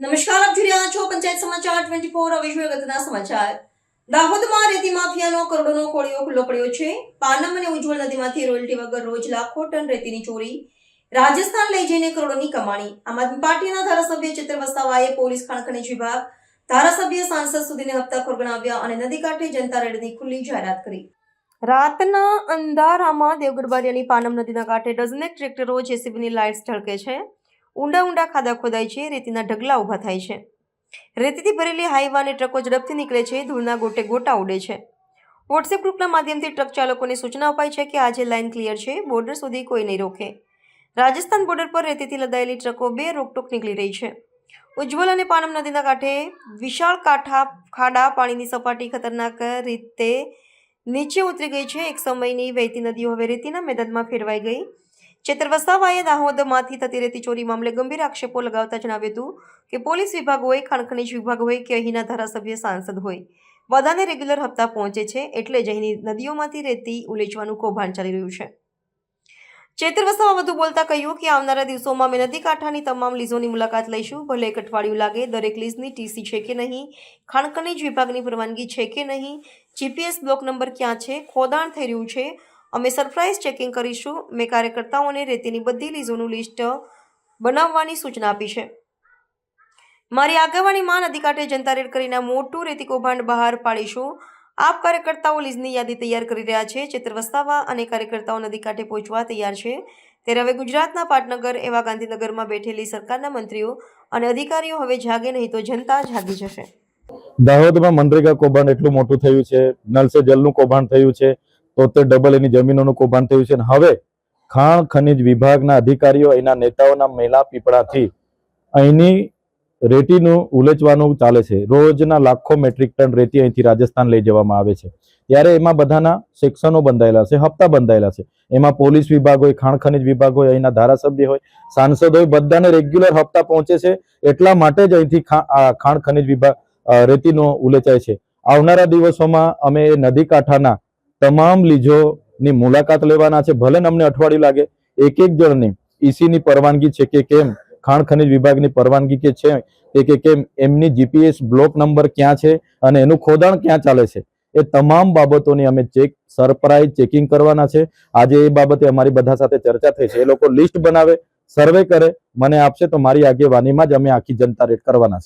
નમસ્કાર, આપ જોઈ રહ્યા છો પંચાયત સમાચાર 24 હવે જોઈએ અગત્યના સમાચાર. દાહોદમાં રેતી માફિયાનો કરોડોનો કોળિયો ખુલ્લો પડ્યો છે. પાનમ અને ઉજ્જવલ નદીમાંથી રોયલ્ટી વગર રોજ લાખો ટન રેતીની ચોરી, રાજસ્થાન લઈ જઈને કરોડોની કમાણી. આમ આદમી પાર્ટીના ધારાસભ્ય ચેતર વસાવાએ પોલીસ, ખાણ ખનીજ વિભાગ, ધારાસભ્ય, સાંસદ સુધીને હપ્તાખોર ગણાવ્યા અને નદી કાંઠે જનતા રેડની ખુલ્લી જાહેરાત કરી. રાતના અંધારામાં દેવગઢ બારિયાની પાનમ નદીના કાંઠે ડઝનેક ટ્રેક્ટરો, જેસીબીની લાઇટ્સ ઝળકે છે. ઊંડા ઊંડા ખાડા ખોદાય છે, રેતીના ઢગલા ઊભા થાય છે. રેતીથી ભરેલી હાઈવા અને ટ્રકો ઝડપથી નીકળે છે, ધૂળના ગોટે ગોટા ઉડે છે. વોટ્સએપ ગ્રુપના માધ્યમથી ટ્રક ચાલકોને સૂચના અપાઈ છે કે આજે લાઇન ક્લિયર છે, બોર્ડર સુધી કોઈ નહીં રોકે. રાજસ્થાન બોર્ડર પર રેતીથી લદાયેલી ટ્રકો બે રોકટોક નીકળી રહી છે. ઉજ્જવલ અને પાનમ નદીના કાંઠે વિશાળ ખાડા, પાણીની સપાટી ખતરનાક રીતે નીચે ઉતરી ગઈ છે. એક સમયની વહેતી નદીઓ હવે રેતીના મેદાનમાં ફેરવાઈ ગઈ. ચેતર વસાવાએ દાહોદમાંથી થતી રેતી ચોરી મામલે ગંભીર આક્ષેપો લગાવતા જણાવ્યું હતું કે પોલીસ વિભાગ હોય, ખાણ ખનીજ વિભાગ હોય કે અહીંના ધારાસભ્ય, સાંસદ હોય, બધાને રેગ્યુલર હપ્તા પહોંચે છે, એટલે જ અહીંની નદીઓમાંથી રેતી ઉલેચવાનું કૌભાંડ ચાલી રહ્યું છે. ચેતર વસાવા વધુ બોલતા કહ્યું કે આવનારા દિવસોમાં અમે નદી કાંઠાની તમામ લીઝોની મુલાકાત લઈશું. ભલે એક અઠવાડિયું લાગે. દરેક લીઝની ટીસી છે કે નહીં, ખાણ ખનીજ વિભાગની પરવાનગી છે કે નહીં, જીપીએસ બ્લોક નંબર ક્યાં છે, ખોદાણ થઈ રહ્યું છે, અમે સરપ્રાઇઝ ચેકિંગ કરીશું. મેં કાર્યકર્તાઓને રેતીની બધી લીઝોનું લિસ્ટ બનાવવાની સૂચના આપી છે. મારી આગેવાનીમાં નદી કાંઠે જનતા રેડ કરીને મોટું રેતી કૌભાંડ બહાર પાડીશું. આપ કાર્યકર્તાઓ લીઝની યાદી તૈયાર કરી રહ્યા છે. ચેતર વસાવા અને કાર્યકર્તાઓ નદી કાંઠે પહોંચવા તૈયાર છે. ત્યારે હવે ગુજરાતના પાટનગર એવા ગાંધીનગરમાં બેઠેલી સરકારના મંત્રીઓ અને અધિકારીઓ હવે જાગે, નહીં તો જનતા જાગી જશે. દાહોદમાં મનરેગા કૌભાંડ એટલું મોટું થયું છે, નલ સે જલનું કૌભાંડ થયું છે, તો ડબલ એની જમીનોનું કૌભાંડ થયું છે. હવે ખાણ ખનીજ વિભાગના અધિકારીઓ, એના નેતાઓના મેલા પીપળાથી અહીંની રેતીનું ઉલેચવાનું ચાલે છે. રોજના લાખો મેટ્રિક ટન રેતી અહીંથી રાજસ્થાન લઈ જવામાં આવે છે. ત્યારે એમાં બધાના સેક્શનો બંધાયેલા છે, હપ્તા બંધાયેલા છે. એમાં પોલીસ વિભાગ હોય, ખાણ ખનીજ વિભાગ હોય, અહીંના ધારાસભ્ય હોય, સાંસદ હોય, બધાને રેગ્યુલર હપ્તા પહોંચે છે. એટલા માટે જ અહીંથી ખાણ ખનીજ વિભાગ રેતીનો ઉલેચાય છે. આવનારા દિવસોમાં અમે નદી કાંઠાના તમામ લીઝોની મુલાકાત લેવાના છે. ભલે અમને અઠવાડિયું લાગે. એક જણની ઈસીની પરવાનગી છે કે કેમ, ખાણ ખનીજ વિભાગની પરવાનગી કે છે કે કેમ, એમની જીપીએસ બ્લોક નંબર ક્યાં છે અને એનું ખોદાણ ક્યાં ચાલે છે, એ તમામ બાબતોની અમે સરપ્રાઇઝ ચેકિંગ કરવાના છે. આજે એ બાબતે અમારી બધા સાથે ચર્ચા થઈ છે. એ લોકો લિસ્ટ બનાવે, સર્વે કરે, મને આપશે, તો મારી આગેવાનીમાં જ અમે આખી જનતા રેડ કરવાના છે.